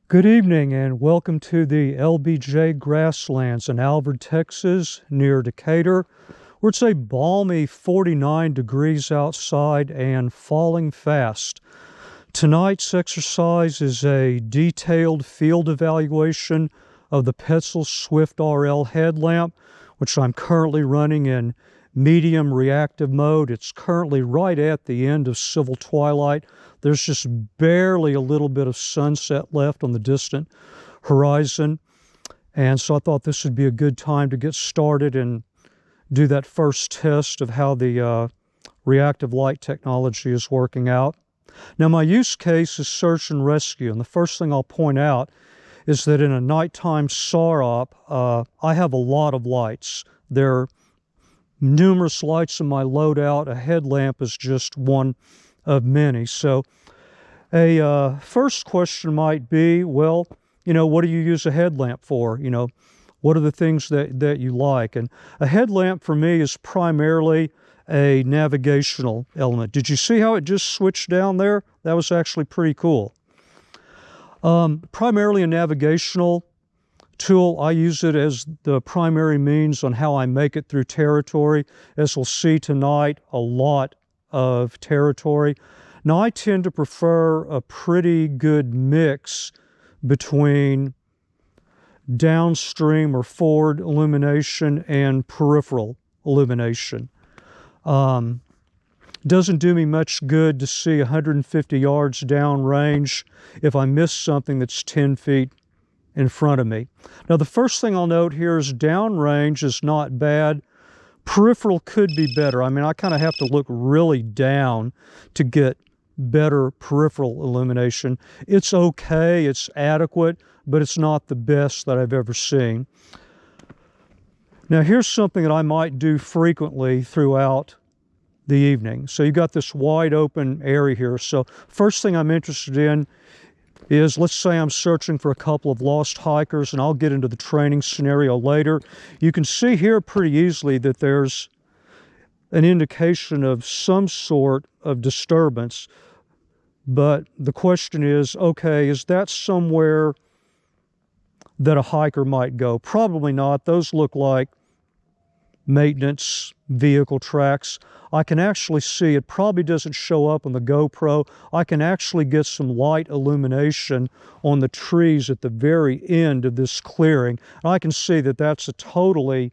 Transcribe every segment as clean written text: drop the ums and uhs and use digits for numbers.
Good evening and welcome to the LBJ Grasslands in Alvord, Texas, near Decatur, where it's a balmy 49 degrees outside and falling fast. Tonight's exercise is a detailed field evaluation of the Petzl Swift RL headlamp, which I'm currently running in medium reactive mode. It's currently right at the end of civil twilight. There's just barely a little bit of sunset left on the distant horizon. And so I thought this would be a good time to get started and do that first test of how the reactive light technology is working out. Now, my use case is search and rescue. And the first thing I'll point out is that in a nighttime SAR op, I have a lot of lights. There are numerous lights in my loadout. A headlamp is just one of many. So a first question might be, well, what do you use a headlamp for? What are the things that you like? And a headlamp for me is primarily a navigational element. Did you see how it just switched down there? That was actually pretty cool. Primarily a navigational tool. I use it as the primary means on how I make it through territory. As we'll see tonight, a lot of territory. Now, I tend to prefer a pretty good mix between downstream or forward illumination and peripheral illumination. Doesn't do me much good to see 150 yards downrange if I miss something that's 10 feet in front of me. Now, the first thing I'll note here is downrange is not bad. Peripheral could be better. I mean, I kind of have to look really down to get better peripheral illumination. It's okay, it's adequate, but it's not the best that I've ever seen. Now, here's something that I might do frequently throughout the evening. So you've got this wide open area here. So first thing I'm interested in is, let's say I'm searching for a couple of lost hikers, and I'll get into the training scenario later. You can see here pretty easily that there's an indication of some sort of disturbance. But the question is, okay, is that somewhere that a hiker might go? Probably not. Those look like maintenance vehicle tracks. I can actually see, it probably doesn't show up on the GoPro, I can actually get some light illumination on the trees at the very end of this clearing. And I can see that that's a totally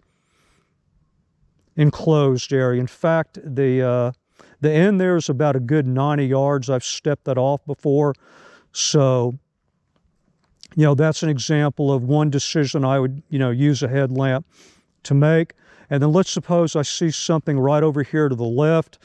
enclosed area. In fact, the end there is about a good 90 yards. I've stepped that off before. So, that's an example of one decision I would, use a headlamp to make. And then let's suppose I see something right over here to the left.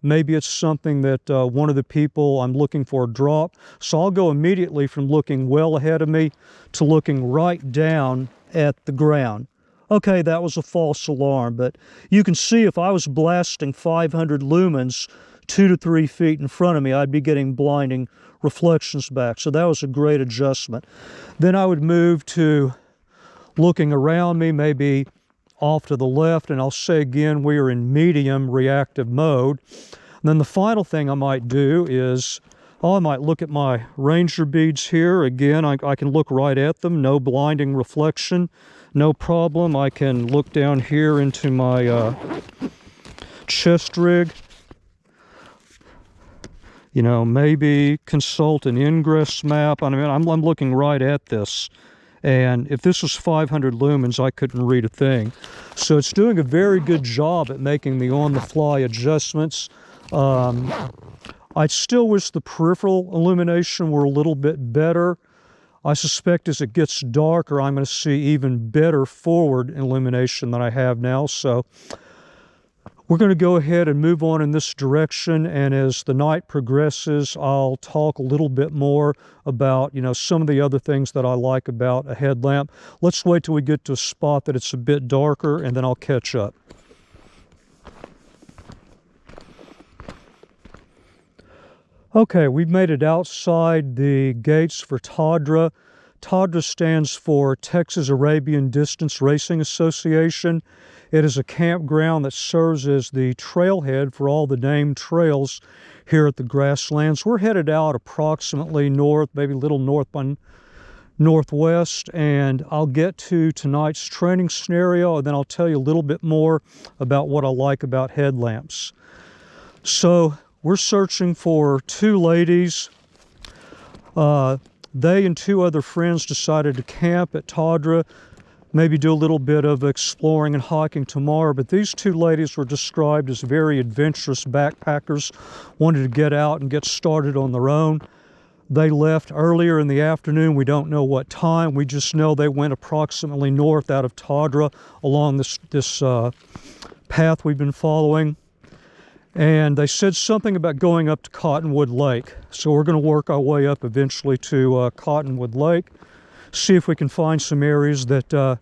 Maybe it's something that one of the people I'm looking for dropped. So I'll go immediately from looking well ahead of me to looking right down at the ground. Okay, that was a false alarm, but you can see if I was blasting 500 lumens 2 to 3 feet in front of me, I'd be getting blinding reflections back. So that was a great adjustment. Then I would move to looking around me, maybe off to the left, and I'll say again, we are in medium reactive mode. And then the final thing I might do is, I might look at my ranger beads here. Again, I can look right at them, no blinding reflection, no problem. I can look down here into my chest rig. Maybe consult an ingress map. I mean, I'm looking right at this. And if this was 500 lumens, I couldn't read a thing. So it's doing a very good job at making the on-the-fly adjustments. I still wish the peripheral illumination were a little bit better. I suspect as it gets darker, I'm going to see even better forward illumination than I have now. So we're going to go ahead and move on in this direction, and as the night progresses, I'll talk a little bit more about, some of the other things that I like about a headlamp. Let's wait till we get to a spot that it's a bit darker, and then I'll catch up. Okay, we've made it outside the gates for Tadra. TADRA stands for Texas Arabian Distance Racing Association. It is a campground that serves as the trailhead for all the named trails here at the Grasslands. We're headed out approximately north, maybe a little north by northwest, and I'll get to tonight's training scenario, and then I'll tell you a little bit more about what I like about headlamps. So we're searching for two ladies. They and two other friends decided to camp at TADRA, maybe do a little bit of exploring and hiking tomorrow, but these two ladies were described as very adventurous backpackers, wanted to get out and get started on their own. They left earlier in the afternoon. We don't know what time. We just know they went approximately north out of TADRA along this path we've been following. And they said something about going up to Cottonwood Lake. So we're going to work our way up eventually to Cottonwood Lake, see if we can find some areas that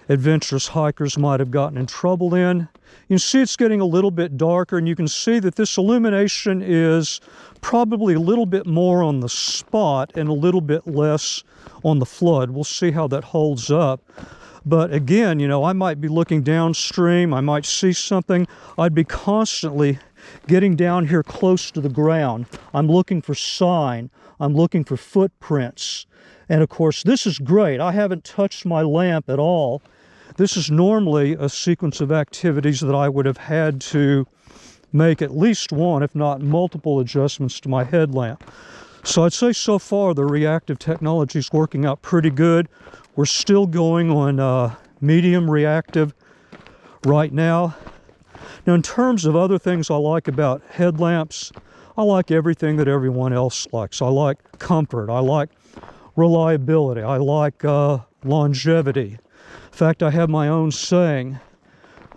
adventurous hikers might have gotten in trouble in. You can see it's getting a little bit darker, and you can see that this illumination is probably a little bit more on the spot and a little bit less on the flood. We'll see how that holds up. But again, you know, I might be looking downstream, I might see something. I'd be constantly getting down here close to the ground. I'm looking for sign, I'm looking for footprints. And of course, this is great. I haven't touched my lamp at all. This is normally a sequence of activities that I would have had to make at least one, if not multiple adjustments to my headlamp. So I'd say so far the reactive technology is working out pretty good. We're still going on medium reactive right now. Now, in terms of other things I like about headlamps, I like everything that everyone else likes. I like comfort, I like reliability, I like longevity. In fact, I have my own saying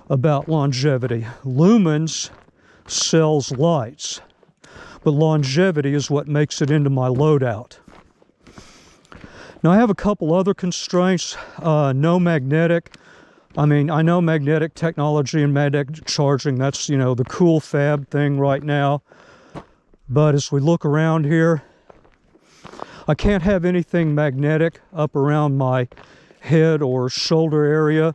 about longevity. Lumens sells lights, but longevity is what makes it into my loadout. Now, I have a couple other constraints. No magnetic. I mean, I know magnetic technology and magnetic charging, that's, you know, the cool fab thing right now. But as we look around here, I can't have anything magnetic up around my head or shoulder area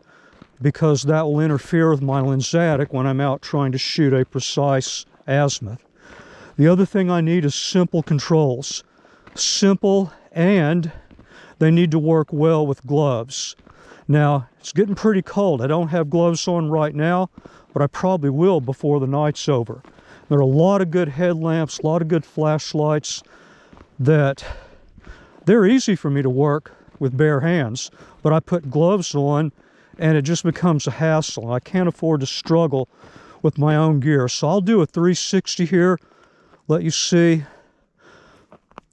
because that will interfere with my lensatic when I'm out trying to shoot a precise azimuth. The other thing I need is simple controls. Simple, and they need to work well with gloves. Now, it's getting pretty cold. I don't have gloves on right now, but I probably will before the night's over. There are a lot of good headlamps, a lot of good flashlights that they're easy for me to work with bare hands, but I put gloves on and it just becomes a hassle. I can't afford to struggle with my own gear. So I'll do a 360 here, let you see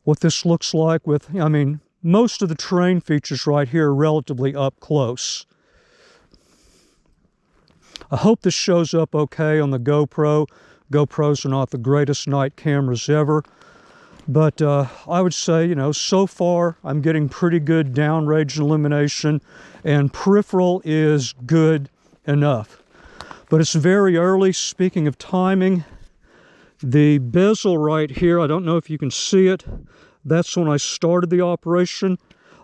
what this looks like with, I mean, most of the terrain features right here are relatively up close. I hope this shows up okay on the GoPro. GoPros are not the greatest night cameras ever. But I would say, you know, so far I'm getting pretty good downrange illumination, and peripheral is good enough. But it's very early. Speaking of timing, the bezel right here, I don't know if you can see it. That's when I started the operation.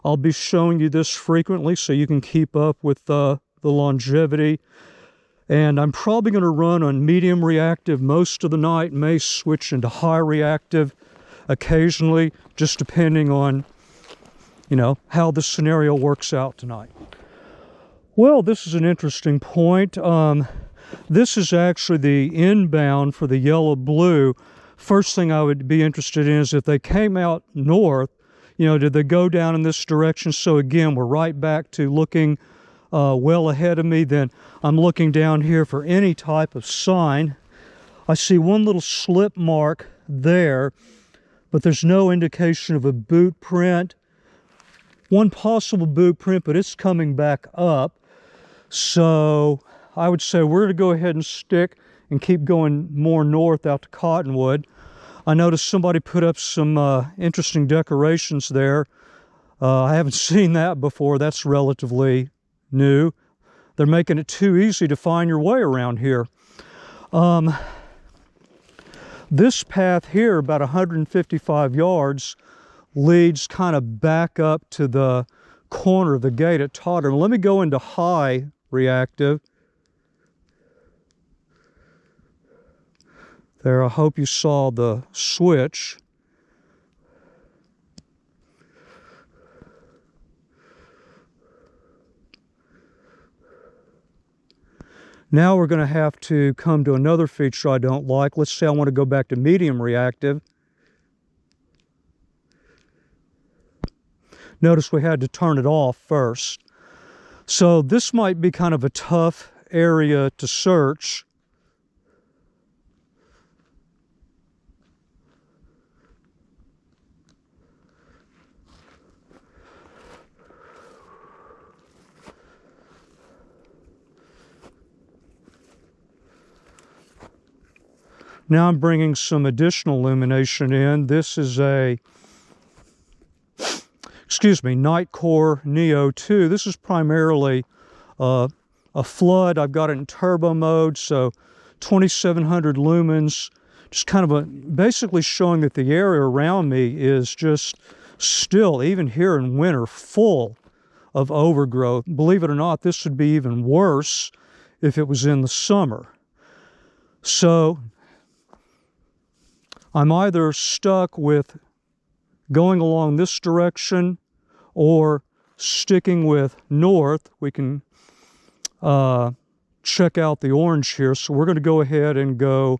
I'll be showing you this frequently so you can keep up with the longevity. And I'm probably going to run on medium reactive most of the night, may switch into high reactive occasionally, just depending on, you know, how the scenario works out tonight. Well, this is an interesting point. This is actually the inbound for the yellow-blue. First thing I would be interested in is if they came out north, you know, did they go down in this direction? So again, we're right back to looking well ahead of me. Then I'm looking down here for any type of sign. I see one little slip mark there, but there's no indication of a boot print. One possible boot print, but it's coming back up. So I would say we're going to go ahead and stick and keep going more north out to Cottonwood. I noticed somebody put up some interesting decorations there. I haven't seen that before. That's relatively new. They're making it too easy to find your way around here. This path here, about 155 yards, leads kind of back up to the corner of the gate at Totter. Let me go into high reactive. There, I hope you saw the switch. Now we're going to have to come to another feature I don't like. Let's say I want to go back to medium reactive. Notice we had to turn it off first. So this might be kind of a tough area to search. Now I'm bringing some additional illumination in. This is a, Nightcore Neo 2. This is primarily a flood. I've got it in turbo mode, so 2700 lumens, just kind of basically showing that the area around me is just still, even here in winter, full of overgrowth. Believe it or not, this would be even worse if it was in the summer. So I'm either stuck with going along this direction or sticking with north. We can check out the orange here. So we're going to go ahead and go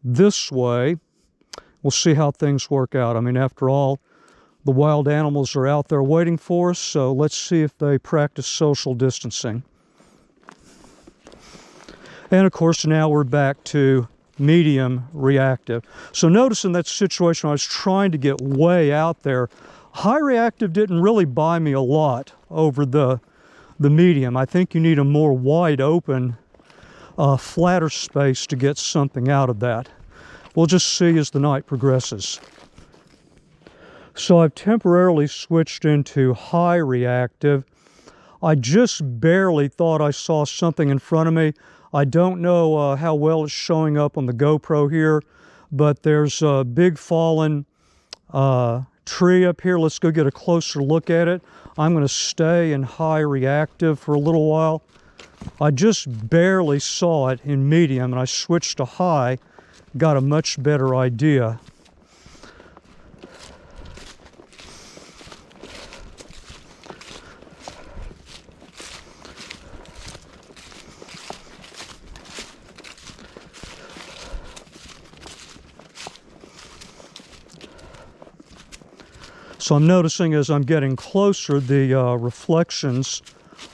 this way. We'll see how things work out. I mean, after all, the wild animals are out there waiting for us, so let's see if they practice social distancing. And of course, now we're back to medium reactive. So notice in that situation, I was trying to get way out there. High reactive didn't really buy me a lot over the medium. I think you need a more wide open, flatter space to get something out of that. We'll just see as the night progresses. So I've temporarily switched into high reactive. I just barely thought I saw something in front of me. I don't know how well it's showing up on the GoPro here, but there's a big fallen tree up here. Let's go get a closer look at it. I'm going to stay in high reactive for a little while. I just barely saw it in medium, and I switched to high, got a much better idea. So I'm noticing as I'm getting closer, the reflections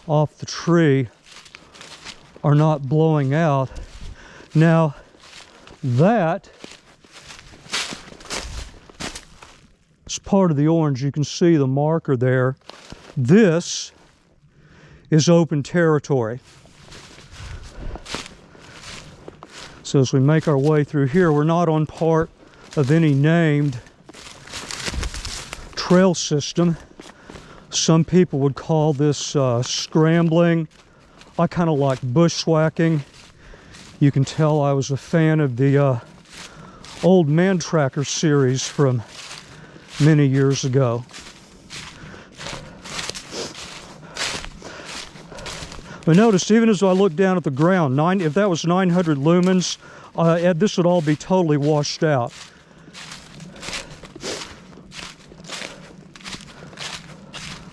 off the tree are not blowing out. Now, that is part of the orange. You can see the marker there. This is open territory. So as we make our way through here, we're not on part of any named trail system. Some people would call this scrambling. I kind of like bushwhacking. You can tell I was a fan of the old Man Tracker series from many years ago. But notice, even as I look down at the ground, if that was 900 lumens, this would all be totally washed out.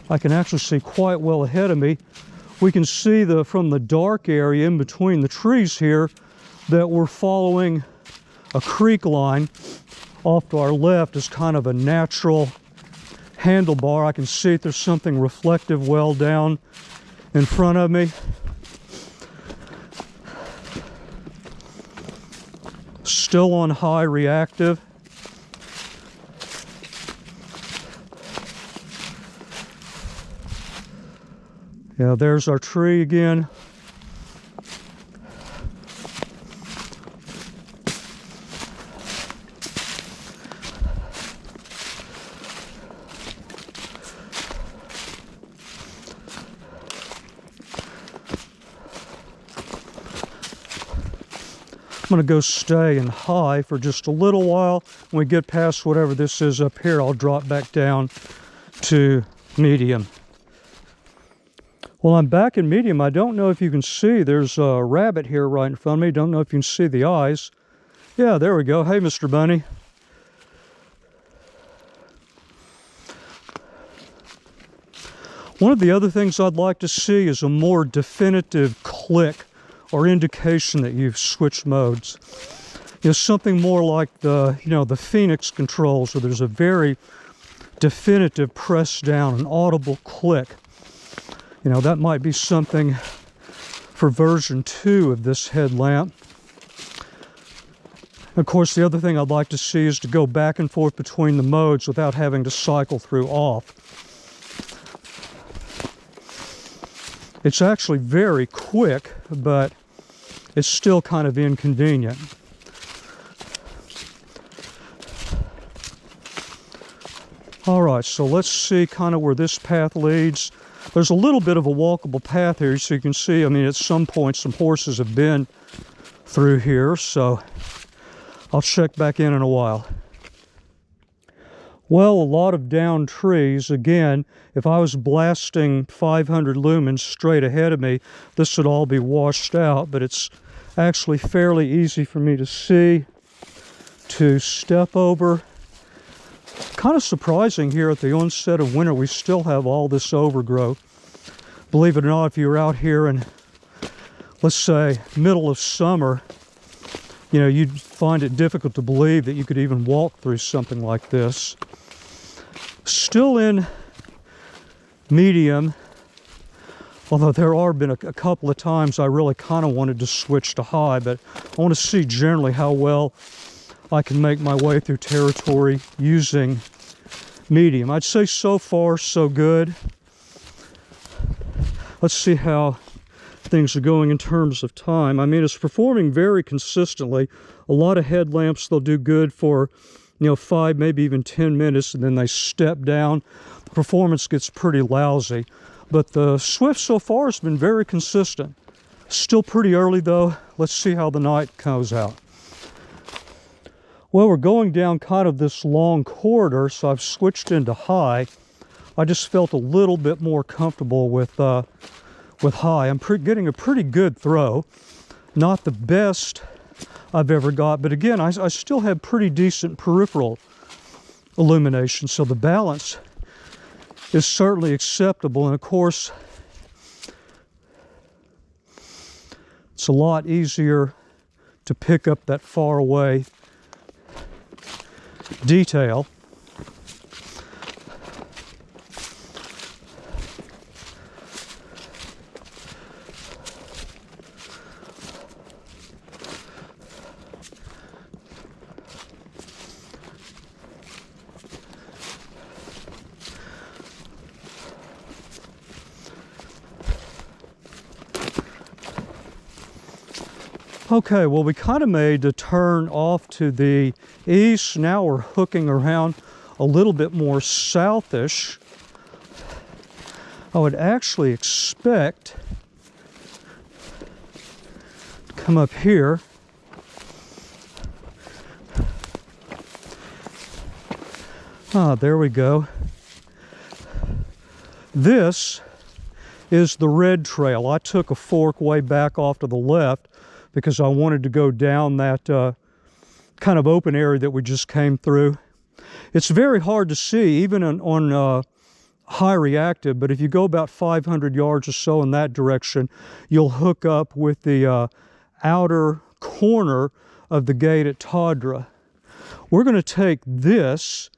I can actually see quite well ahead of me. We can see from the dark area in between the trees here that we're following a creek line. Off to our left is kind of a natural handlebar. I can see if there's something reflective well down in front of me. Still on high reactive. Yeah, there's our tree again. I'm going to go stay in high for just a little while. When we get past whatever this is up here, I'll drop back down to medium. Well, I'm back in medium. I don't know if you can see, there's a rabbit here right in front of me. Don't know if you can see the eyes. Yeah, there we go. Hey, Mr. Bunny. One of the other things I'd like to see is a more definitive click or indication that you've switched modes. You know, something more like the, the Phoenix controls, where there's a very definitive press down, an audible click. You know, that might be something for version 2 of this headlamp. Of course, the other thing I'd like to see is to go back and forth between the modes without having to cycle through off. It's actually very quick, but it's still kind of inconvenient. All right, so let's see kind of where this path leads. There's a little bit of a walkable path here, so you can see, I mean, at some point some horses have been through here, so I'll check back in a while. Well, a lot of downed trees. Again, if I was blasting 500 lumens straight ahead of me, this would all be washed out, but it's actually fairly easy for me to see, to step over. Kind of surprising here at the onset of winter, we still have all this overgrowth. Believe it or not, if you're out here in, let's say, middle of summer, you know, you'd find it difficult to believe that you could even walk through something like this. Still in medium, although there have been a couple of times I really kind of wanted to switch to high, but I want to see generally how well I can make my way through territory using medium. I'd say so far so good. Let's see how things are going in terms of time. I mean, it's performing very consistently. A lot of headlamps, they'll do good for 5, maybe even 10 minutes, and then they step down. The performance gets pretty lousy. But the Swift so far has been very consistent. Still pretty early though. Let's see how the night goes out. Well, we're going down kind of this long corridor, so I've switched into high. I just felt a little bit more comfortable with high. I'm getting a pretty good throw. Not the best I've ever got, but again, I still have pretty decent peripheral illumination, so the balance is certainly acceptable. And of course, it's a lot easier to pick up that far away detail. Okay, well, we kind of made the turn off to the east. Now we're hooking around a little bit more southish. I would actually expect to come up here. Ah, there we go. This is the red trail. I took a fork way back off to the left because I wanted to go down that kind of open area that we just came through. It's very hard to see, even on high reactive, but if you go about 500 yards or so in that direction, you'll hook up with the outer corner of the gate at Tawdra. We're going to take this,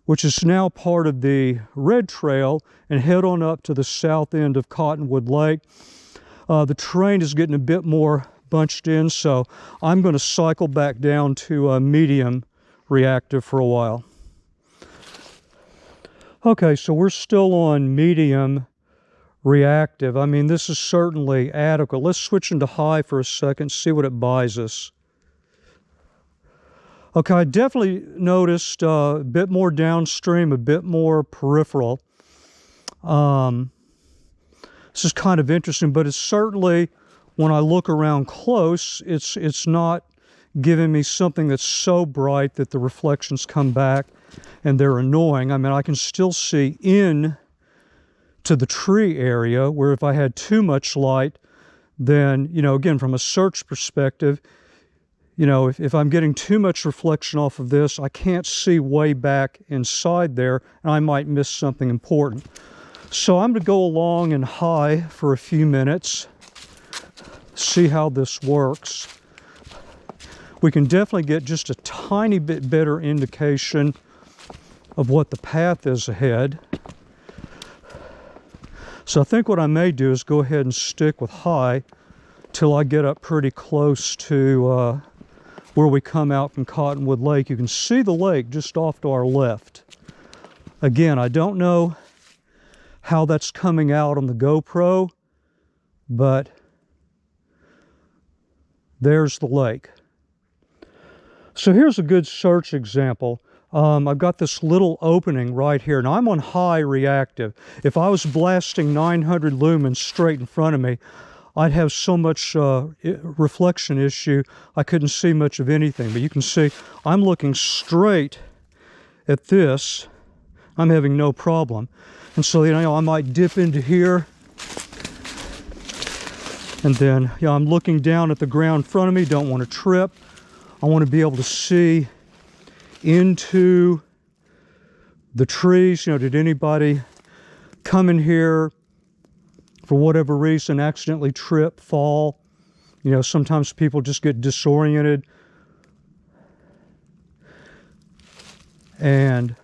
which is now part of the red trail, and head on up to the south end of Cottonwood Lake. The terrain is getting a bit more bunched in, so I'm going to cycle back down to medium reactive for a while. Okay, so we're still on medium reactive. I mean, this is certainly adequate. Let's switch into high for a second, see what it buys us. Okay, I definitely noticed a bit more downstream, a bit more peripheral. This is kind of interesting, but it's certainly, when I look around close, it's not giving me something that's so bright that the reflections come back and they're annoying. I mean, I can still see in to the tree area, where if I had too much light, then, you know, again, from a search perspective, you know, if I'm getting too much reflection off of this, I can't see way back inside there, and I might miss something important. So I'm going to go along in high for a few minutes, see how this works. We can definitely get just a tiny bit better indication of what the path is ahead. So I think what I may do is go ahead and stick with high till I get up pretty close to where we come out from Cottonwood Lake. You can see the lake just off to our left. Again, I don't know how that's coming out on the GoPro, but there's the lake. So here's a good search example. I've got this little opening right here. Now I'm on high reactive. If I was blasting 900 lumens straight in front of me, I'd have so much reflection issue, I couldn't see much of anything. But you can see I'm looking straight at this. I'm having no problem. And so, you know, I might dip into here. And then, you know, I'm looking down at the ground in front of me, don't want to trip. I want to be able to see into the trees. You know, did anybody come in here for whatever reason, accidentally trip, fall? You know, sometimes people just get disoriented. And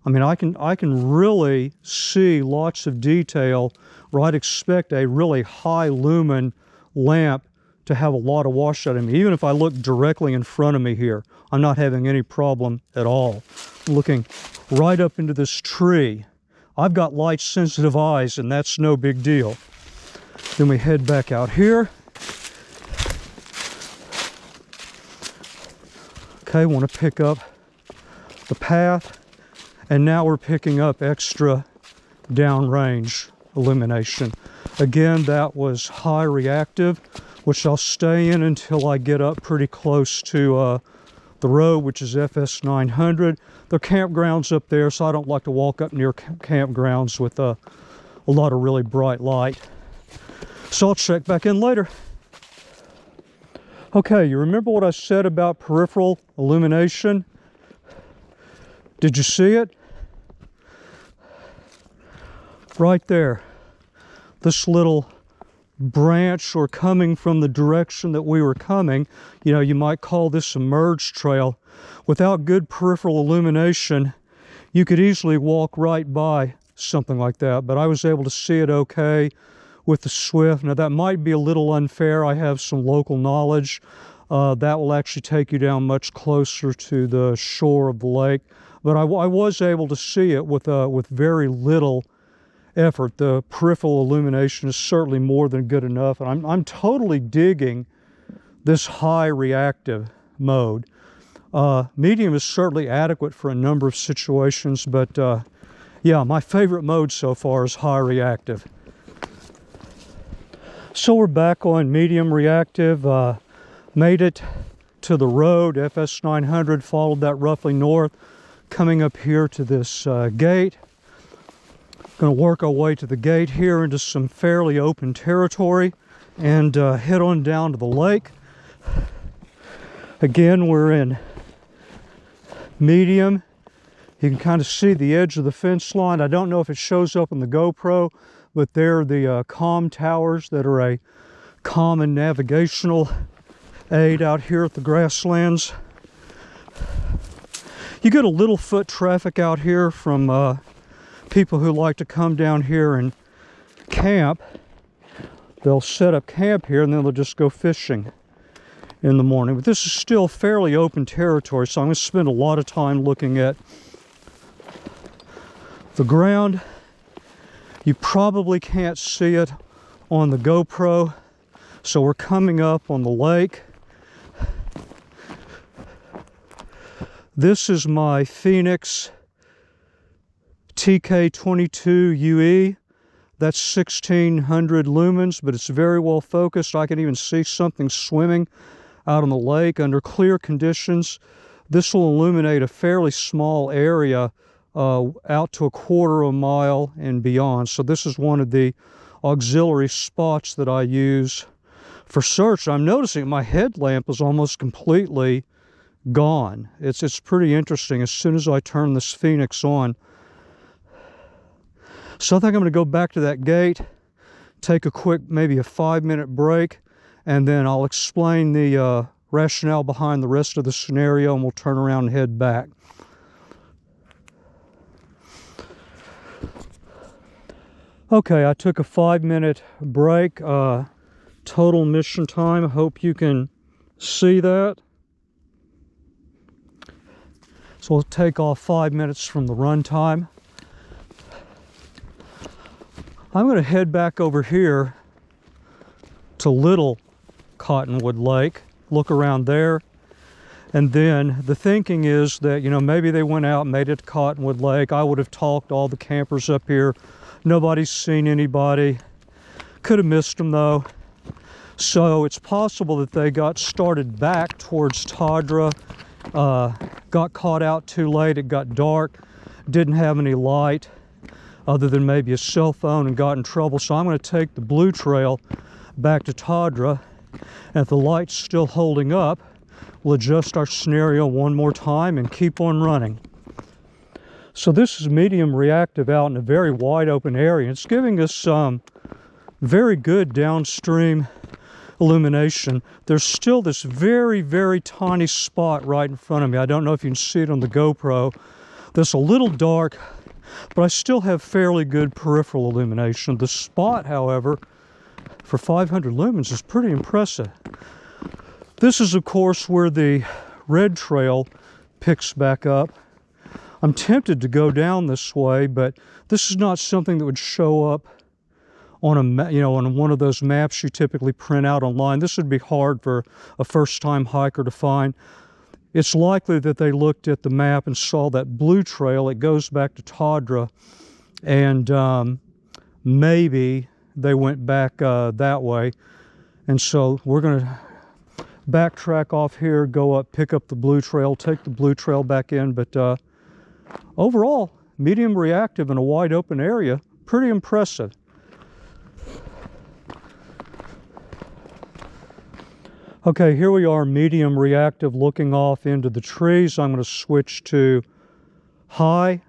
I mean, I can really see lots of detail where I'd expect a really high lumen lamp to have a lot of washout in me. Even if I look directly in front of me here, I'm not having any problem at all. I'm looking right up into this tree. I've got light sensitive eyes, and that's no big deal. Then we head back out here. Okay, want to pick up the path, and now we're picking up extra downrange illumination. Again, that was high reactive, which I'll stay in until I get up pretty close to the road, which is FS 900. There are campgrounds up there, so I don't like to walk up near campgrounds with a lot of really bright light. So I'll check back in later. Okay, you remember what I said about peripheral illumination? Did you see it? Right there. This little branch, or coming from the direction that we were coming, you know, you might call this a merge trail. Without good peripheral illumination, you could easily walk right by something like that, but I was able to see it okay with the Swift. Now that might be a little unfair. I have some local knowledge. That will actually take you down much closer to the shore of the lake, but I was able to see it with very little effort. The peripheral illumination is certainly more than good enough, and I'm totally digging this high reactive mode. Medium is certainly adequate for a number of situations, but yeah, my favorite mode so far is high reactive. So we're back on medium reactive. Made it to the road, FS 900, followed that roughly north, coming up here to this gate. Going to work our way to the gate here into some fairly open territory and head on down to the lake. Again, we're in medium. You can kind of see the edge of the fence line. I don't know if it shows up on the GoPro, but they're the comm towers that are a common navigational aid out here at the Grasslands. You get a little foot traffic out here from people who like to come down here and camp. They'll set up camp here and then they'll just go fishing in the morning. But this is still fairly open territory, so I'm going to spend a lot of time looking at the ground. You probably can't see it on the GoPro, so we're coming up on the lake. This is my Phoenix TK22UE. That's 1600 lumens, but it's very well focused. I can even see something swimming out on the lake under clear conditions. This will illuminate a fairly small area out to 1/4 mile and beyond. So this is one of the auxiliary spots that I use for search. I'm noticing my headlamp is almost completely gone. It's pretty interesting as soon as I turn this Phoenix on. So I think I'm going to go back to that gate, take a quick, maybe a 5-minute break, and then I'll explain the rationale behind the rest of the scenario, and we'll turn around and head back. Okay, I took a 5-minute break. Total mission time. I hope you can see that. So we'll take off 5 minutes from the run time. I'm going to head back over here to Little Cottonwood Lake, look around there, and then the thinking is that, you know, maybe they went out and made it to Cottonwood Lake. I would have talked all the campers up here. Nobody's seen anybody. Could have missed them though. So it's possible that they got started back towards Tadra, got caught out too late, it got dark, didn't have any light other than maybe a cell phone, and got in trouble. So I'm going to take the blue trail back to Tadra, and if the light's still holding up, we'll adjust our scenario one more time and keep on running. So this is medium reactive out in a very wide open area. It's giving us some very good downstream illumination. There's still this very, very tiny spot right in front of me. I don't know if you can see it on the GoPro. That's a little dark, but I still have fairly good peripheral illumination. The spot, however, for 500 lumens is pretty impressive. This is, of course, where the red trail picks back up. I'm tempted to go down this way, but this is not something that would show up on on one of those maps you typically print out online. This would be hard for a first-time hiker to find. It's likely that they looked at the map and saw that blue trail. It goes back to Tadra, and maybe they went back that way. And so we're going to backtrack off here, go up, pick up the blue trail, take the blue trail back in. But overall, medium reactive in a wide open area, pretty impressive. Okay, here we are, medium reactive, looking off into the trees. I'm going to switch to high.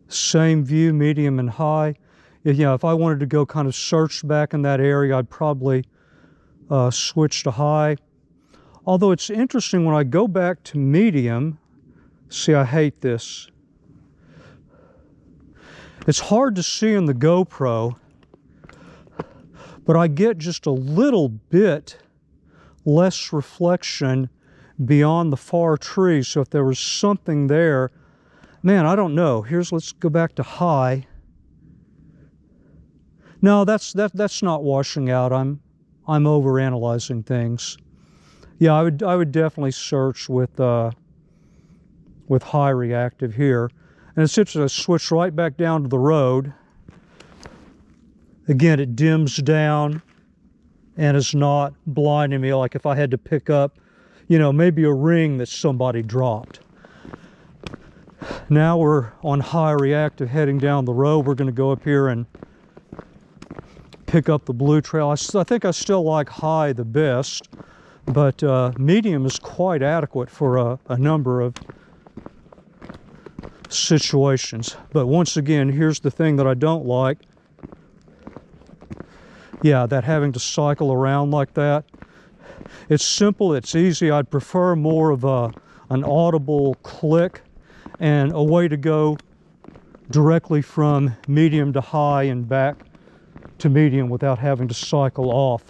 Same view, medium and high. If I wanted to go kind of search back in that area, I'd probably switch to high. Although it's interesting, when I go back to medium, see, I hate this. It's hard to see in the GoPro, but I get just a little bit less reflection beyond the far trees. So if there was something there, man, I don't know. Let's go back to high. No, that's not washing out. I'm overanalyzing things. Yeah, I would definitely search with high reactive here. And it's just a switch right back down to the road. Again, it dims down and is not blinding me like if I had to pick up, maybe a ring that somebody dropped. Now we're on high reactive heading down the road. We're going to go up here and pick up the blue trail. I think I still like high the best, but medium is quite adequate for a number of situations. But once again, here's the thing that I don't like. Yeah, that having to cycle around like that. It's simple, it's easy. I'd prefer more of an audible click and a way to go directly from medium to high and back to medium without having to cycle off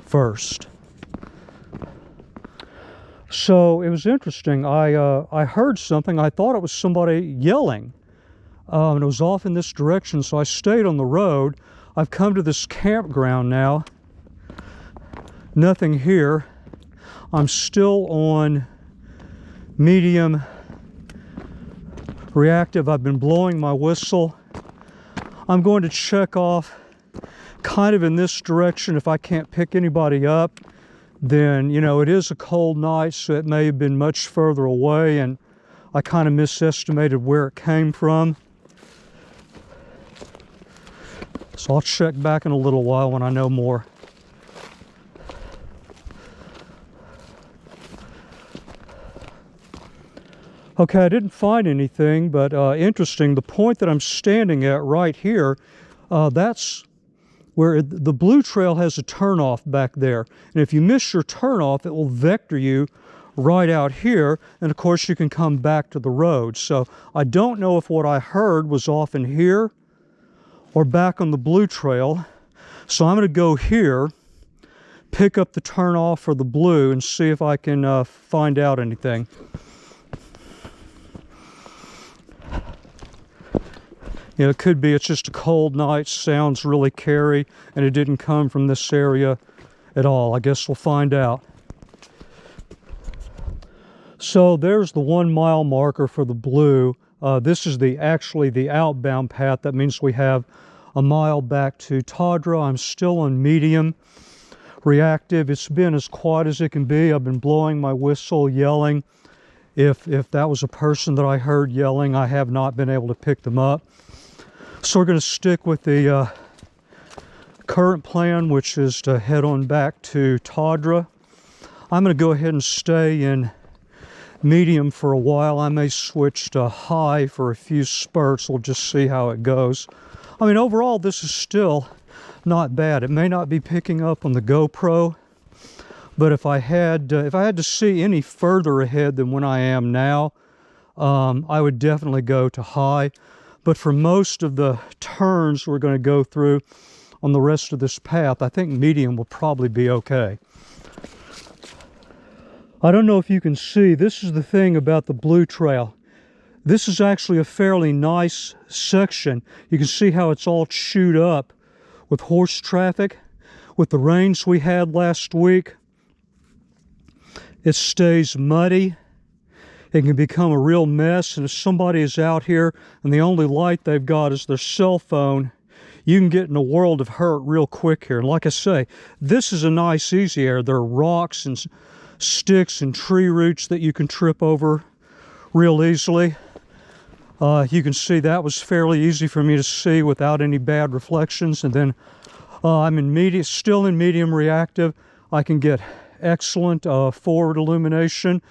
first. So it was interesting. I heard something. I thought it was somebody yelling, and it was off in this direction, so I stayed on the road. I've come to this campground now. Nothing here. I'm still on medium reactive. I've been blowing my whistle. I'm going to check off kind of in this direction. If I can't pick anybody up, then, you know, it is a cold night, so it may have been much further away, and I kind of misestimated where it came from. So I'll check back in a little while when I know more. Okay, I didn't find anything, but interesting, the point that I'm standing at right here, that's where the blue trail has a turnoff back there. And if you miss your turnoff, it will vector you right out here, and of course you can come back to the road. So I don't know if what I heard was off in here or back on the blue trail. So I'm going to go here, pick up the turnoff for the blue, and see if I can find out anything. You know, it could be it's just a cold night, sounds really carry, and it didn't come from this area at all. I guess we'll find out. So there's the 1 mile marker for the blue. This is actually the outbound path. That means we have a mile back to Tadra. I'm still on medium reactive. It's been as quiet as it can be. I've been blowing my whistle, yelling. If that was a person that I heard yelling, I have not been able to pick them up. So we're going to stick with the current plan, which is to head on back to Tadra. I'm going to go ahead and stay in medium for a while. I may switch to high for a few spurts. We'll just see how it goes. I mean, overall, this is still not bad. It may not be picking up on the GoPro, but if I had to see any further ahead than when I am now, I would definitely go to high. But for most of the turns we're going to go through on the rest of this path, I think medium will probably be okay. I don't know if you can see, this is the thing about the blue trail. This is actually a fairly nice section. You can see how it's all chewed up with horse traffic. With the rains we had last week, it stays muddy. It can become a real mess, and if somebody is out here and the only light they've got is their cell phone, you can get in a world of hurt real quick here. And like I say, this is a nice easy area. There are rocks and sticks and tree roots that you can trip over real easily. You can see that was fairly easy for me to see without any bad reflections. And then I'm still in medium reactive. I can get excellent forward illumination.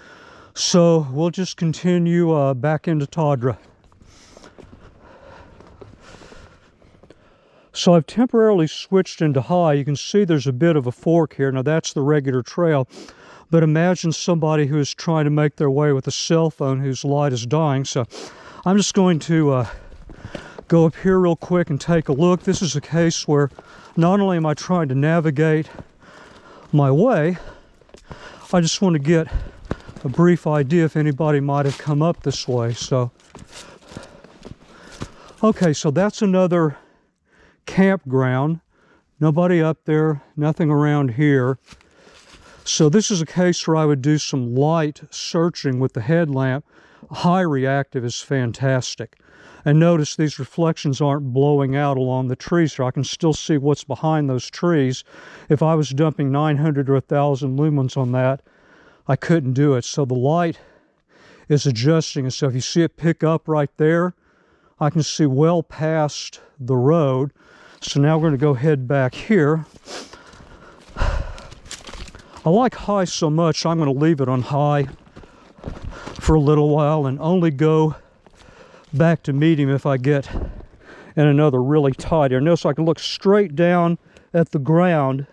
So we'll just continue back into Tadra. So I've temporarily switched into high. You can see there's a bit of a fork here. Now that's the regular trail. But imagine somebody who is trying to make their way with a cell phone whose light is dying. So I'm just going to go up here real quick and take a look. This is a case where not only am I trying to navigate my way, I just want to get a brief idea if anybody might have come up this way. So, okay, so that's another campground. Nobody up there, nothing around here. So this is a case where I would do some light searching with the headlamp. High reactive is fantastic. And notice these reflections aren't blowing out along the trees here. I can still see what's behind those trees. If I was dumping 900 or 1,000 lumens on that, I couldn't do it. So the light is adjusting. And so if you see it pick up right there, I can see well past the road. So now we're going to go head back here. I like high so much, I'm going to leave it on high for a little while and only go back to medium if I get in another really tight area. Notice I can look straight down at the ground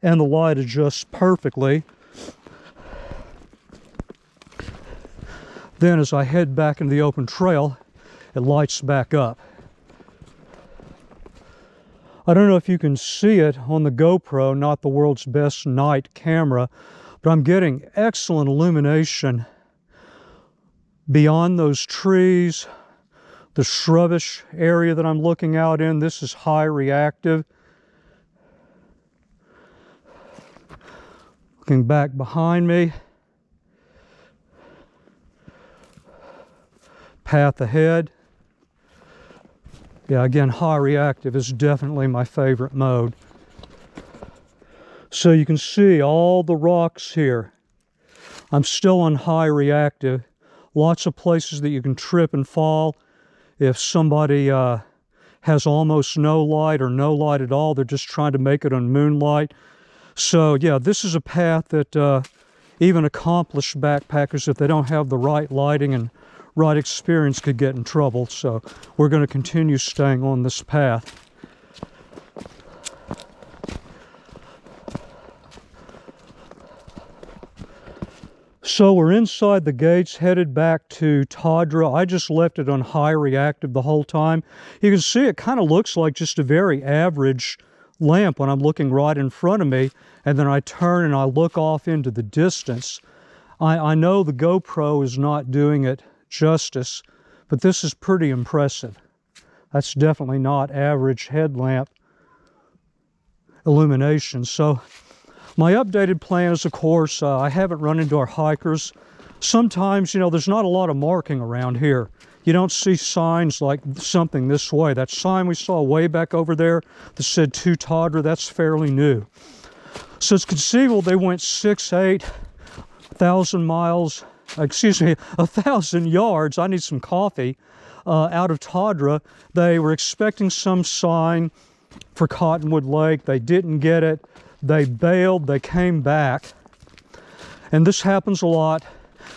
and the light adjusts perfectly. Then as I head back into the open trail, it lights back up. I don't know if you can see it on the GoPro, not the world's best night camera, but I'm getting excellent illumination beyond those trees, the shrubbish area that I'm looking out in. This is high reactive. Looking back behind me. Path ahead. Yeah, again, high reactive is definitely my favorite mode. So you can see all the rocks here. I'm still on high reactive. Lots of places that you can trip and fall. If somebody has almost no light or no light at all, they're just trying to make it on moonlight. So yeah, this is a path that even accomplished backpackers, if they don't have the right lighting and right experience, could get in trouble. So we're going to continue staying on this path. So we're inside the gates, headed back to Tadra. I just left it on high reactive the whole time. You can see it kind of looks like just a very average lamp when I'm looking right in front of me, and then I turn and I look off into the distance. I know the GoPro is not doing it justice, but this is pretty impressive. That's definitely not average headlamp illumination. So my updated plan is, of course, I haven't run into our hikers. Sometimes, you know, there's not a lot of marking around here. You don't see signs like something this way. That sign we saw way back over there that said to Tadra, that's fairly new. So it's conceivable they went 1,000 miles, excuse me, 1,000 yards, I need some coffee, out of Tadra. They were expecting some sign for Cottonwood Lake. They didn't get it. They bailed, they came back. And this happens a lot.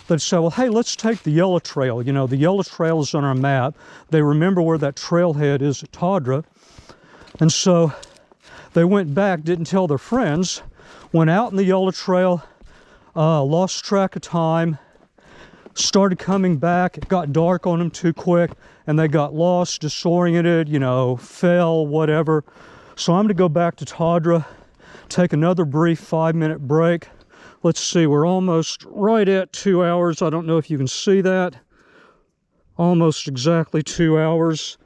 They'd say, well, hey, let's take the yellow trail. You know, the yellow trail is on our map. They remember where that trailhead is at Tadra. And so they went back, didn't tell their friends, went out in the yellow trail, lost track of time, started coming back. It got dark on them too quick, and they got lost, disoriented, you know, fell, whatever. So I'm going to go back to Tadra, take another brief 5-minute break. Let's see, we're almost right at 2 hours. I don't know if you can see that. Almost exactly 2 hours.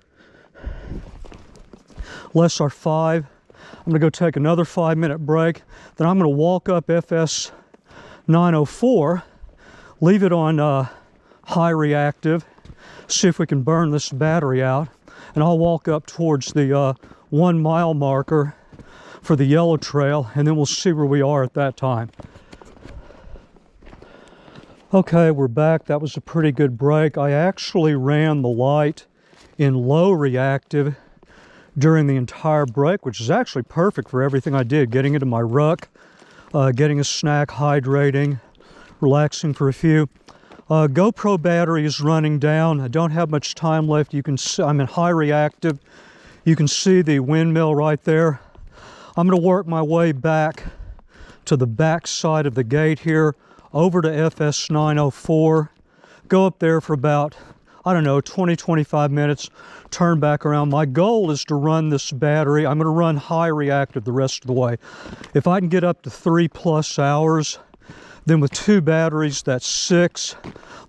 Less our 5. I'm going to go take another 5-minute break. Then I'm going to walk up FS 904, leave it on high reactive, see if we can burn this battery out. And I'll walk up towards the 1 mile marker for the yellow trail, and then we'll see where we are at that time. Okay, we're back. That was a pretty good break. I actually ran the light in low reactive during the entire break, which is actually perfect for everything I did, getting into my ruck, getting a snack, hydrating, relaxing for a few. GoPro battery is running down. I don't have much time left. You can see I'm in high reactive. You can see the windmill right there. I'm going to work my way back to the back side of the gate here, over to FS 904, go up there for about, I don't know, 20-25 minutes, turn back around. My goal is to run this battery. I'm going to run high reactive the rest of the way. If I can get up to 3+ hours, then with 2 batteries, that's 6.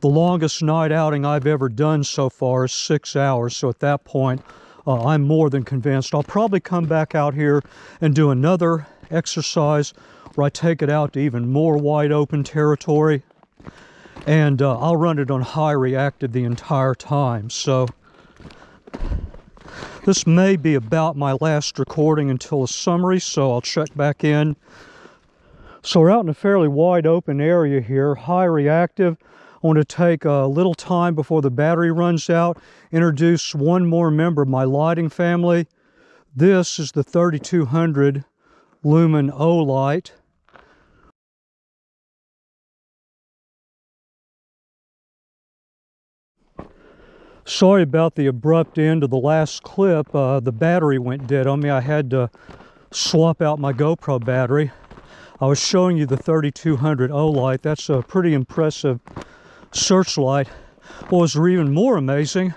The longest night outing I've ever done so far is 6 hours. So at that point, I'm more than convinced. I'll probably come back out here and do another exercise where I take it out to even more wide open territory, and I'll run it on high reactive the entire time. So this may be about my last recording until a summary, so I'll check back in. So we're out in a fairly wide open area here, high reactive. I want to take a little time before the battery runs out, introduce one more member of my lighting family. This is the 3200 lumen O light. Sorry about the abrupt end of the last clip. The battery went dead on me. I had to swap out my GoPro battery. I was showing you the 3200 O light. That's a pretty impressive searchlight. What was even more amazing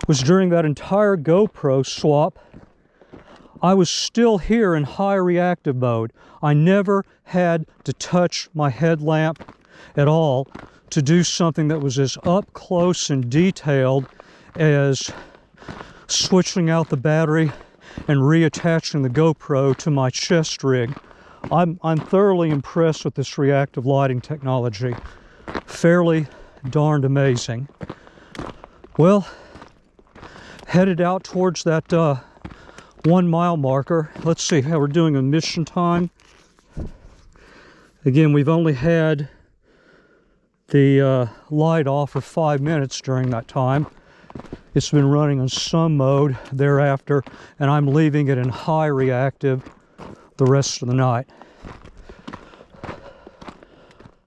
was during that entire GoPro swap, I was still here in high reactive mode. I never had to touch my headlamp at all to do something that was as up close and detailed as switching out the battery and reattaching the GoPro to my chest rig. I'm thoroughly impressed with this reactive lighting technology. Fairly darned amazing. Well, headed out towards that 1 mile marker. Let's see how we're doing on mission time. Again, we've only had the light off for 5 minutes during that time. It's been running on some mode thereafter, and I'm leaving it in high reactive the rest of the night.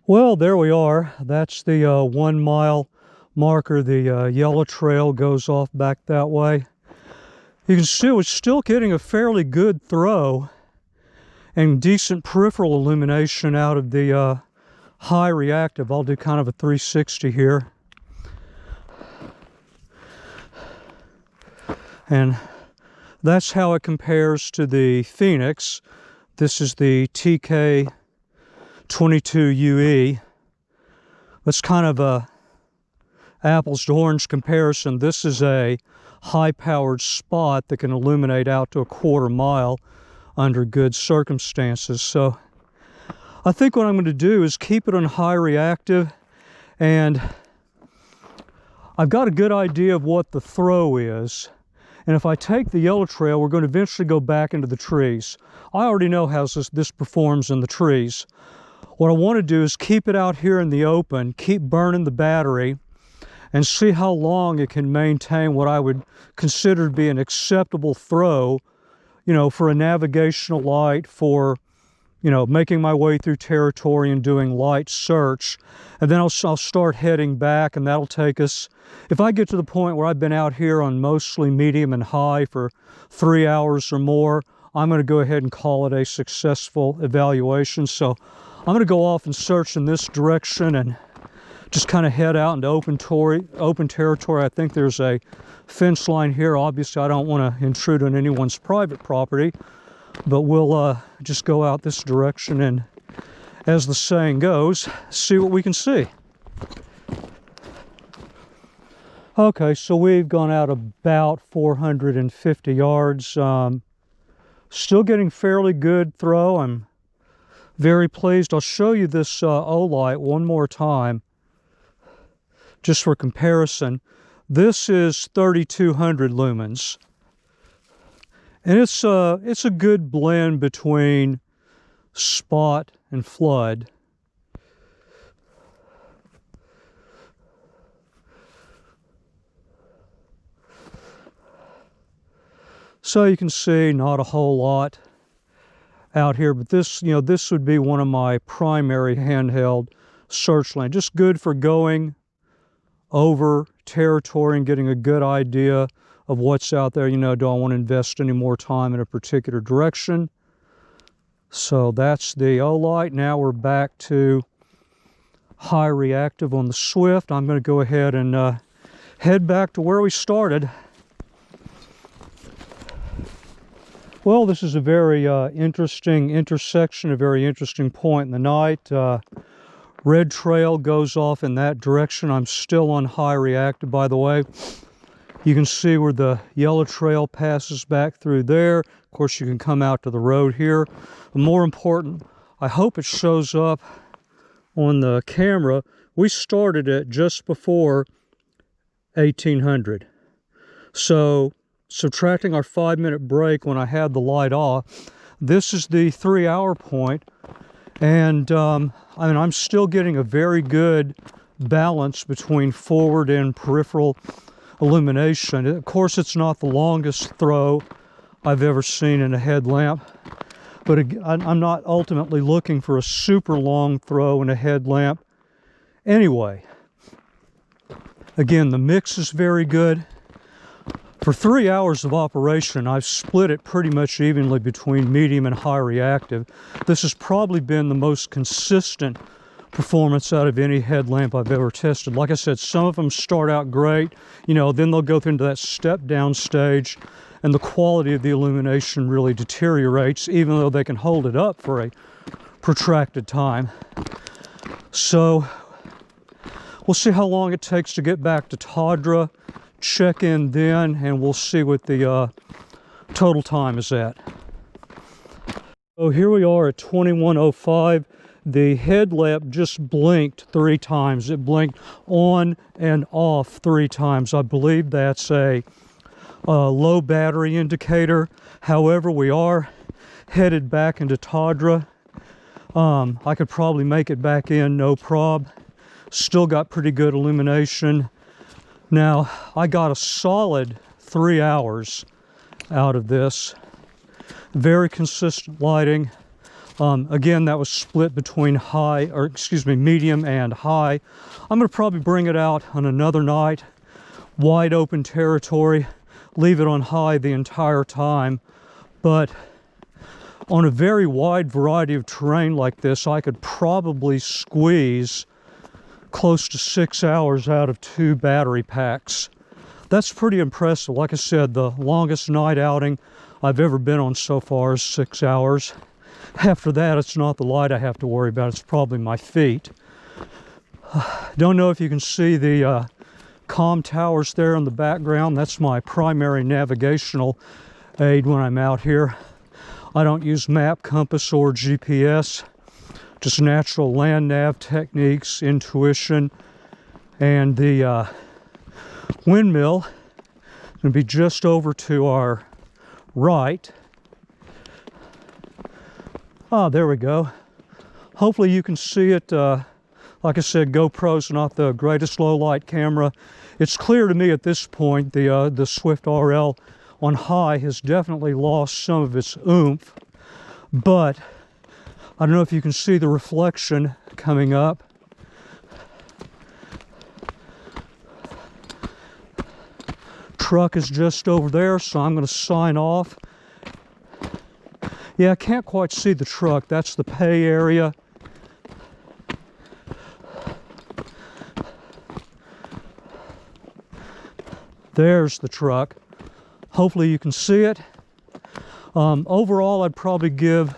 Well, there we are. That's the 1 mile marker. The yellow trail goes off back that way. You can see we're still getting a fairly good throw and decent peripheral illumination out of the high reactive. I'll do kind of a 360 here. And that's how it compares to the Phoenix. This is the TK22UE. That's kind of a apples to orange comparison. This is a high-powered spot that can illuminate out to a 1/4 mile under good circumstances. So I think what I'm going to do is keep it on high reactive, and I've got a good idea of what the throw is. And if I take the yellow trail, we're going to eventually go back into the trees. I already know how this performs in the trees. What I want to do is keep it out here in the open, keep burning the battery, and see how long it can maintain what I would consider to be an acceptable throw, you know, for a navigational light, for, you know, making my way through territory and doing light search. And then I'll start heading back, and that'll take us, if I get to the point where I've been out here on mostly medium and high for 3 hours or more, I'm going to go ahead and call it a successful evaluation. So I'm going to go off and search in this direction and just kind of head out into open territory. I think there's a fence line here. Obviously, I don't want to intrude on anyone's private property, but we'll just go out this direction and, as the saying goes, see what we can see. Okay, so we've gone out about 450 yards. Still getting fairly good throw. I'm very pleased. I'll show you this Olight one more time, just for comparison. This is 3200 lumens. And it's a good blend between spot and flood. So you can see not a whole lot out here, but this, you know, this would be one of my primary handheld searchlights. Just good for going over territory and getting a good idea of what's out there. You know, do I want to invest any more time in a particular direction? So that's the Olight. Now we're back to high reactive on the Swift. I'm going to go ahead and head back to where we started. Well, this is a very interesting intersection, a very interesting point in the night. Red trail goes off in that direction. I'm still on high reactive, by the way. You can see where the yellow trail passes back through there. Of course, you can come out to the road here. But more important, I hope it shows up on the camera. We started it just before 1800. So, subtracting our 5-minute break when I had the light off, this is the 3-hour point. And I mean, I'm still getting a very good balance between forward and peripheral illumination. Of course, it's not the longest throw I've ever seen in a headlamp, but I'm not ultimately looking for a super long throw in a headlamp anyway. Again, the mix is very good. For 3 hours of operation, I've split it pretty much evenly between medium and high reactive. This has probably been the most consistent performance out of any headlamp I've ever tested. Like I said, some of them start out great, you know, then they'll go into that step down stage and the quality of the illumination really deteriorates, even though they can hold it up for a protracted time. So we'll see how long it takes to get back to Tadra, check in then, and we'll see what the total time is at. So here we are at 21:05. The headlamp just blinked 3 times. It blinked on and off 3 times. I believe that's a low battery indicator. However, we are headed back into Tadra. I could probably make it back in, no prob. Still got pretty good illumination. Now, I got a solid 3 hours out of this. Very consistent lighting. Again, that was split between medium and high. I'm going to probably bring it out on another night, wide open territory, leave it on high the entire time. But on a very wide variety of terrain like this, I could probably squeeze close to 6 hours out of 2 battery packs. That's pretty impressive. Like I said, the longest night outing I've ever been on so far is 6 hours. After that, it's not the light I have to worry about, it's probably my feet. Don't know if you can see the comm towers there in the background. That's my primary navigational aid when I'm out here. I don't use map, compass, or GPS. Just natural land nav techniques, intuition, and the windmill is going to be just over to our right. Ah, there we go. Hopefully you can see it. Like I said, GoPro's not the greatest low light camera. It's clear to me at this point the Swift RL on high has definitely lost some of its oomph, but I don't know if you can see the reflection coming up. Truck is just over there, so I'm going to sign off. Yeah, I can't quite see the truck. That's the pay area. There's the truck. Hopefully you can see it. Overall, I'd probably give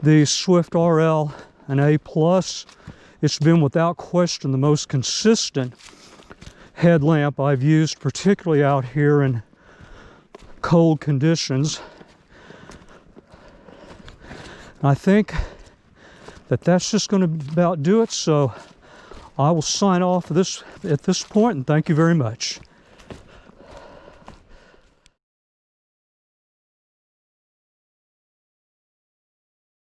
the Swift RL an A+. It's been without question the most consistent headlamp I've used, particularly out here in cold conditions. I think that that's just going to about do it, so I will sign off at this point, and thank you very much.